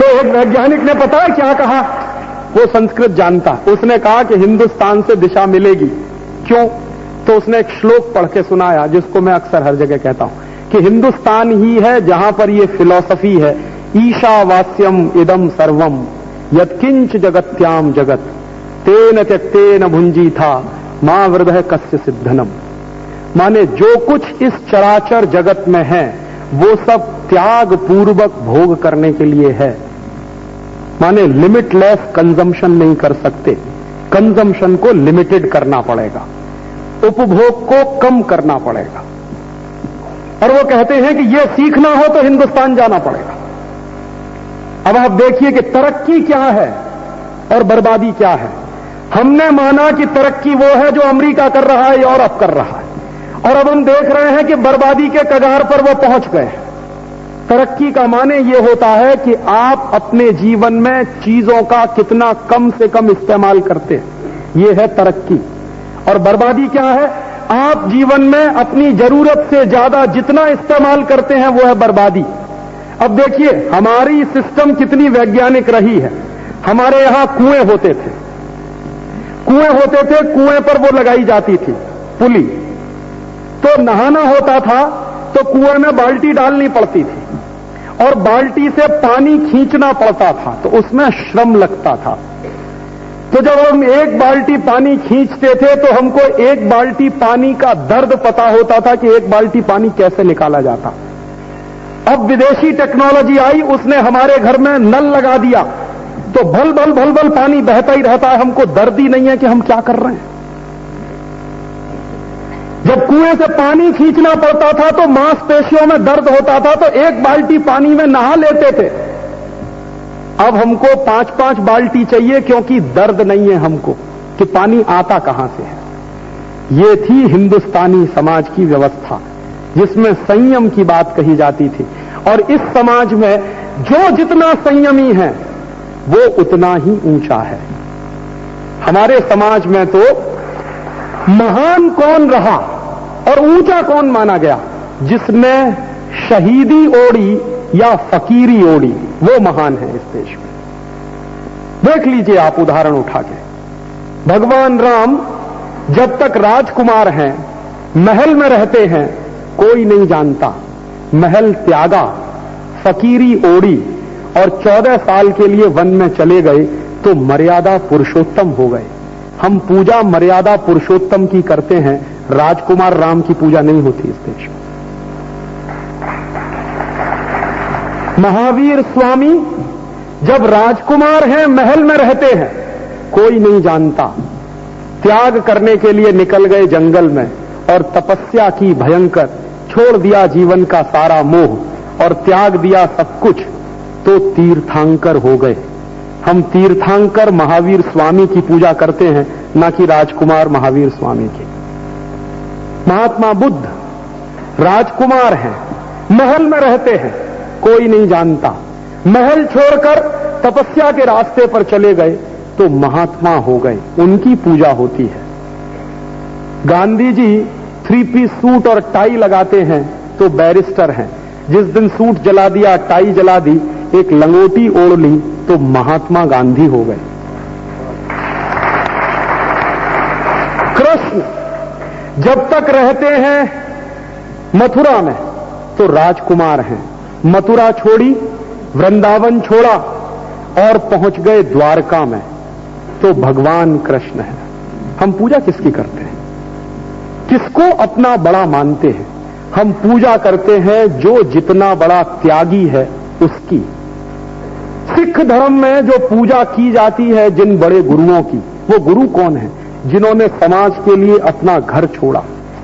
तो एक वैज्ञानिक ने पता है क्या कहा, वो संस्कृत जानता, उसने कहा कि हिंदुस्तान से दिशा मिलेगी। क्यों? तो उसने एक श्लोक पढ़ के सुनाया जिसको मैं अक्सर हर जगह कहता हूं कि हिंदुस्तान ही है जहां पर ये फिलॉसफी है, ईशावास्यम इदम सर्वम यत्किंच जगत्याम जगत तेन त्यक्तेन भुंजी था मां वृदह कस्य सिद्धनम। माने जो कुछ इस चराचर जगत में है वो सब त्याग पूर्वक भोग करने के लिए है। माने लिमिटलेस कंजम्पशन नहीं कर सकते, कंजम्पशन को लिमिटेड करना पड़ेगा, उपभोग को कम करना पड़ेगा। और वो कहते हैं कि ये सीखना हो तो हिंदुस्तान जाना पड़ेगा। अब आप देखिए कि तरक्की क्या है और बर्बादी क्या है। हमने माना कि तरक्की वो है जो अमेरिका कर रहा है, यूरोप कर रहा है, और अब हम देख रहे हैं कि बर्बादी के कगार पर वो पहुंच गए। तरक्की का माने ये होता है कि आप अपने जीवन में चीजों का कितना कम से कम इस्तेमाल करते हैं, ये है तरक्की। और बर्बादी क्या है? आप जीवन में अपनी जरूरत से ज्यादा जितना इस्तेमाल करते हैं वो है बर्बादी। अब देखिए हमारी सिस्टम कितनी वैज्ञानिक रही है। हमारे यहां कुएं होते थे, कुएं पर वो लगाई जाती थी पुली, तो नहाना होता था तो कुएं में बाल्टी डालनी पड़ती थी और बाल्टी से पानी खींचना पड़ता था, तो उसमें श्रम लगता था। तो जब हम एक बाल्टी पानी खींचते थे तो हमको एक बाल्टी पानी का दर्द पता होता था कि एक बाल्टी पानी कैसे निकाला जाता। अब विदेशी टेक्नोलॉजी आई, उसने हमारे घर में नल लगा दिया तो भल भल पानी बहता ही रहता है, हमको दर्द ही नहीं है कि हम क्या कर रहे हैं। जब कुएं से पानी खींचना पड़ता था तो मांसपेशियों में दर्द होता था, तो एक बाल्टी पानी में नहा लेते थे। अब हमको 5-5 बाल्टी चाहिए क्योंकि दर्द नहीं है हमको कि पानी आता कहां से है। ये थी हिंदुस्तानी समाज की व्यवस्था जिसमें संयम की बात कही जाती थी। और इस समाज में जो जितना संयमी है वो उतना ही ऊंचा है। हमारे समाज में तो महान कौन रहा और ऊंचा कौन माना गया? जिसने शहीदी ओढ़ी या फकीरी ओढ़ी, वो महान है इस देश में। देख लीजिए आप उदाहरण उठा के, भगवान राम जब तक राजकुमार हैं, महल में रहते हैं, कोई नहीं जानता। महल त्यागा, फकीरी ओढ़ी और 14 साल के लिए वन में चले गए तो मर्यादा पुरुषोत्तम हो गए। हम पूजा मर्यादा पुरुषोत्तम की करते हैं, राजकुमार राम की पूजा नहीं होती इस देश में। महावीर स्वामी जब राजकुमार हैं, महल में रहते हैं, कोई नहीं जानता। त्याग करने के लिए निकल गए जंगल में और तपस्या की भयंकर, छोड़ दिया जीवन का सारा मोह और त्याग दिया सब कुछ, तो तीर्थंकर हो गए। हम तीर्थंकर महावीर स्वामी की पूजा करते हैं, ना कि राजकुमार महावीर स्वामी की। महात्मा बुद्ध राजकुमार हैं, महल में रहते हैं, कोई नहीं जानता। महल छोड़कर तपस्या के रास्ते पर चले गए तो महात्मा हो गए, उनकी पूजा होती है। गांधी जी 3 पीस सूट और टाई लगाते हैं तो बैरिस्टर हैं। जिस दिन सूट जला दिया, टाई जला दी, एक लंगोटी ओढ़ ली तो महात्मा गांधी हो गए। कृष्ण जब तक रहते हैं मथुरा में तो राजकुमार हैं, मथुरा छोड़ी, वृंदावन छोड़ा और पहुंच गए द्वारका में तो भगवान कृष्ण है। हम पूजा किसकी करते हैं? किसको अपना बड़ा मानते हैं? हम पूजा करते हैं जो जितना बड़ा त्यागी है उसकी। सिख धर्म में जो पूजा की जाती है जिन बड़े गुरुओं की, वो गुरु कौन है? जिन्होंने समाज के लिए अपना घर छोड़ा,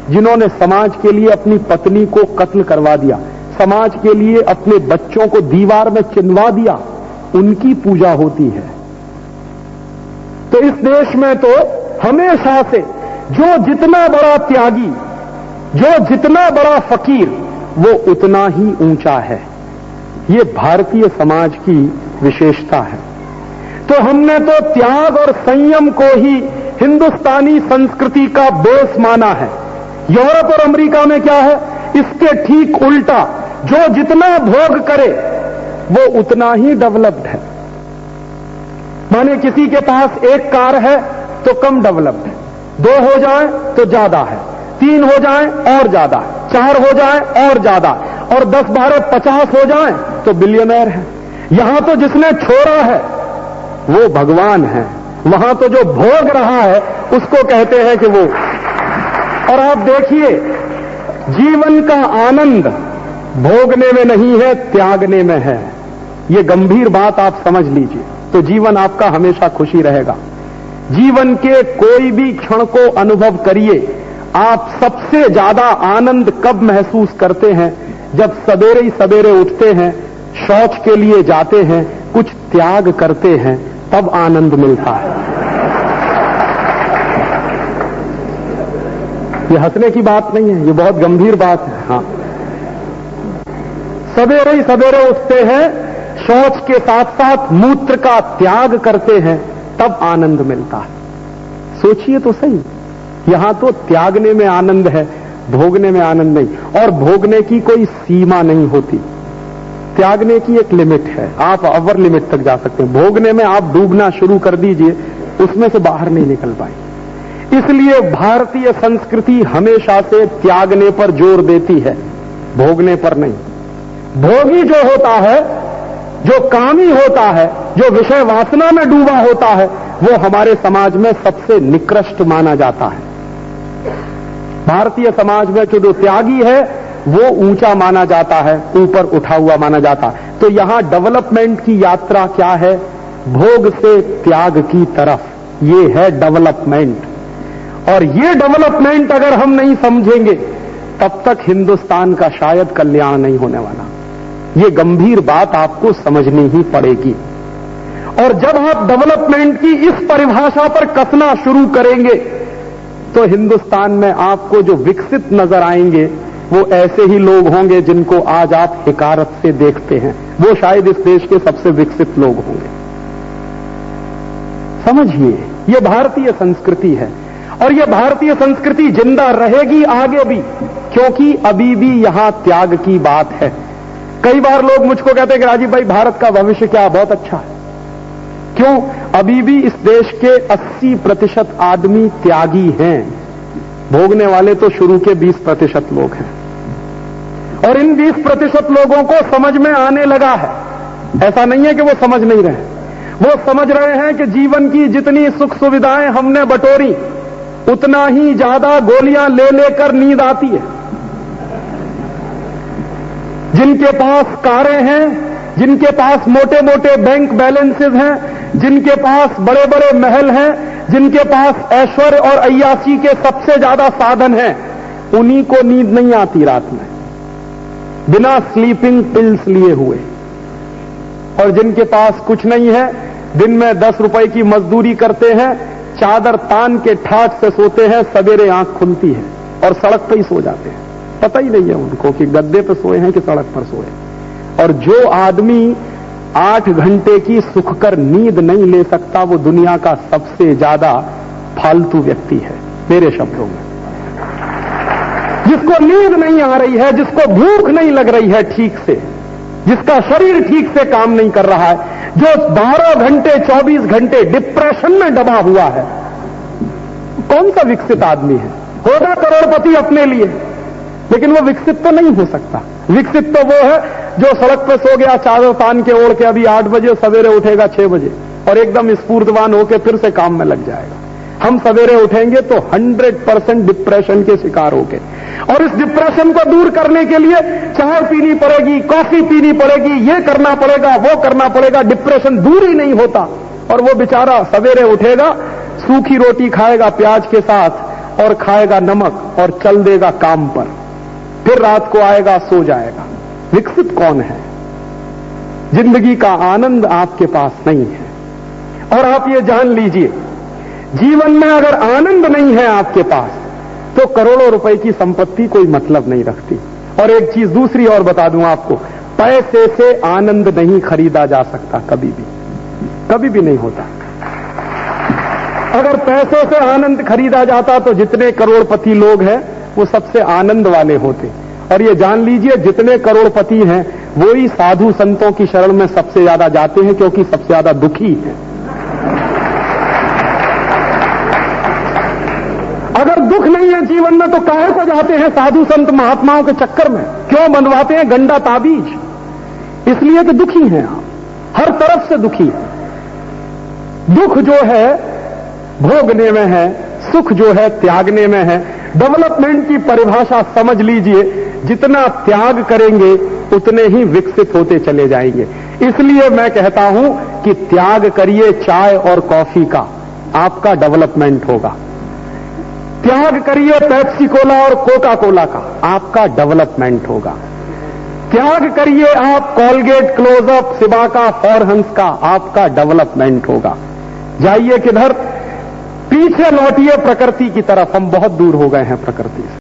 जिन्होंने समाज के लिए अपनी पत्नी को कत्ल करवा दिया, समाज के लिए अपने बच्चों को दीवार में चिनवा दिया, उनकी पूजा होती है। तो इस देश में तो हमेशा से जो जितना बड़ा त्यागी, जो जितना बड़ा फकीर, वो उतना ही ऊंचा है। ये भारतीय समाज की विशेषता है। तो हमने तो त्याग और संयम को ही हिंदुस्तानी संस्कृति का बेस माना है। यूरोप और अमेरिका में क्या है? इसके ठीक उल्टा, जो जितना भोग करे वो उतना ही डेवलप्ड है। माने किसी के पास एक कार है तो कम डेवलप्ड है, 2 हो जाए तो ज्यादा है, 3 हो जाए और ज्यादा, 4 हो जाए और ज्यादा, और 10, 12, 50 हो जाए तो बिलियनर है। यहां तो जिसने छोड़ा है वो भगवान है, वहां तो जो भोग रहा है उसको कहते हैं कि वो। और आप देखिए, जीवन का आनंद भोगने में नहीं है, त्यागने में है। ये गंभीर बात आप समझ लीजिए, तो जीवन आपका हमेशा खुशी रहेगा। जीवन के कोई भी क्षण को अनुभव करिए, आप सबसे ज्यादा आनंद कब महसूस करते हैं? जब सवेरे ही सवेरे उठते हैं, शौच के लिए जाते हैं, कुछ त्याग करते हैं, तब आनंद मिलता है। ये हंसने की बात नहीं है, ये बहुत गंभीर बात है। हाँ, सवेरे ही सवेरे उठते हैं, शौच के साथ साथ मूत्र का त्याग करते हैं, तब आनंद मिलता है। सोचिए तो सही, यहां तो त्यागने में आनंद है, भोगने में आनंद नहीं। और भोगने की कोई सीमा नहीं होती, त्यागने की एक लिमिट है, आप अवर लिमिट तक जा सकते हैं। भोगने में आप डूबना शुरू कर दीजिए, उसमें से बाहर नहीं निकल पाएंगे। इसलिए भारतीय संस्कृति हमेशा से त्यागने पर जोर देती है, भोगने पर नहीं। भोगी जो होता है, जो कामी होता है, जो विषय वासना में डूबा होता है, वो हमारे समाज में सबसे निकृष्ट माना जाता है। भारतीय समाज में जो त्यागी है वो ऊंचा माना जाता है, ऊपर उठा हुआ माना जाता है। तो यहां डेवलपमेंट की यात्रा क्या है? भोग से त्याग की तरफ, ये है डेवलपमेंट। और ये डेवलपमेंट अगर हम नहीं समझेंगे, तब तक हिंदुस्तान का शायद कल्याण नहीं होने वाला। ये गंभीर बात आपको समझनी ही पड़ेगी। और जब आप डेवलपमेंट की इस परिभाषा पर कसना शुरू करेंगे, तो हिंदुस्तान में आपको जो विकसित नजर आएंगे वो ऐसे ही लोग होंगे जिनको आज आप हिकारत से देखते हैं। वो शायद इस देश के सबसे विकसित लोग होंगे। समझिए, ये भारतीय संस्कृति है, और ये भारतीय संस्कृति जिंदा रहेगी आगे भी, क्योंकि अभी भी यहां त्याग की बात है। कई बार लोग मुझको कहते हैं कि राजीव भाई, भारत का भविष्य क्या बहुत अच्छा है। क्यों? अभी भी इस देश के 80% आदमी त्यागी हैं, भोगने वाले तो शुरू के 20% लोग हैं। और इन 20% लोगों को समझ में आने लगा है। ऐसा नहीं है कि वो समझ नहीं रहे, वो समझ रहे हैं कि जीवन की जितनी सुख सुविधाएं हमने बटोरी, उतना ही ज्यादा गोलियां ले लेकर नींद आती है। जिनके पास कारें हैं, जिनके पास मोटे मोटे बैंक बैलेंसेस हैं, जिनके पास बड़े बड़े महल हैं, जिनके पास ऐश्वर्य और अय्याशी के सबसे ज्यादा साधन हैं, उन्हीं को नींद नहीं आती रात में, बिना स्लीपिंग पिल्स लिए हुए। और जिनके पास कुछ नहीं है, दिन में 10 रुपए की मजदूरी करते हैं, चादर तान के ठाठ से सोते हैं, सवेरे आंख खुलती है और सड़क पर ही सो जाते हैं। पता ही नहीं है उनको कि गद्दे पर सोए हैं कि सड़क पर सोए। और जो आदमी 8 घंटे की सुखकर नींद नहीं ले सकता, वो दुनिया का सबसे ज्यादा फालतू व्यक्ति है, मेरे शब्दों में। जिसको नींद नहीं आ रही है, जिसको भूख नहीं लग रही है ठीक से, जिसका शरीर ठीक से काम नहीं कर रहा है, जो 12 घंटे 24 घंटे डिप्रेशन में दबा हुआ है, कौन सा विकसित आदमी है? होगा करोड़पति अपने लिए, लेकिन वो विकसित तो नहीं हो सकता। विकसित तो वो है जो सड़क पे सो गया चादर तान के ओढ़ के, अभी 8 बजे, सवेरे उठेगा 6 बजे और एकदम स्फूर्तवान होकर फिर से काम में लग जाएगा। हम सवेरे उठेंगे तो 100% डिप्रेशन के शिकार होंगे, और इस डिप्रेशन को दूर करने के लिए चाय पीनी पड़ेगी, कॉफी पीनी पड़ेगी, ये करना पड़ेगा, वो करना पड़ेगा। डिप्रेशन दूर ही नहीं होता, और वो बेचारा सवेरे उठेगा, सूखी रोटी खाएगा प्याज के साथ और खाएगा नमक और चल देगा काम पर, फिर रात को आएगा, सो जाएगा। विकसित कौन है? जिंदगी का आनंद आपके पास नहीं है। और आप ये जान लीजिए, जीवन में अगर आनंद नहीं है आपके पास, तो करोड़ों रुपए की संपत्ति कोई मतलब नहीं रखती। और एक चीज दूसरी और बता दूं आपको, पैसे से आनंद नहीं खरीदा जा सकता, कभी भी नहीं होता। अगर पैसों से आनंद खरीदा जाता तो जितने करोड़पति लोग हैं वो सबसे आनंद वाले होते। और ये जान लीजिए, जितने करोड़पति हैं वही साधु संतों की शरण में सबसे ज्यादा जाते हैं, क्योंकि सबसे ज्यादा दुखी हैं। अगर दुख नहीं है जीवन में तो काहे को जाते हैं साधु संत महात्माओं के चक्कर में? क्यों बंधवाते हैं गंडा ताबीज? इसलिए कि दुखी हैं आप, हर तरफ से दुखी हैं। दुख जो है भोगने में है, सुख जो है त्यागने में है। डेवलपमेंट की परिभाषा समझ लीजिए, जितना त्याग करेंगे उतने ही विकसित होते चले जाएंगे। इसलिए मैं कहता हूं कि त्याग करिए चाय और कॉफी का, आपका डेवलपमेंट होगा। त्याग करिए पेप्सी कोला और कोका कोला का, आपका डेवलपमेंट होगा। त्याग करिए आप कॉलगेट, क्लोजअप, सिबाका, फॉरहंस का, आपका डेवलपमेंट होगा। जाइए किधर? पीछे लौटिए प्रकृति की तरफ। हम बहुत दूर हो गए हैं प्रकृति से।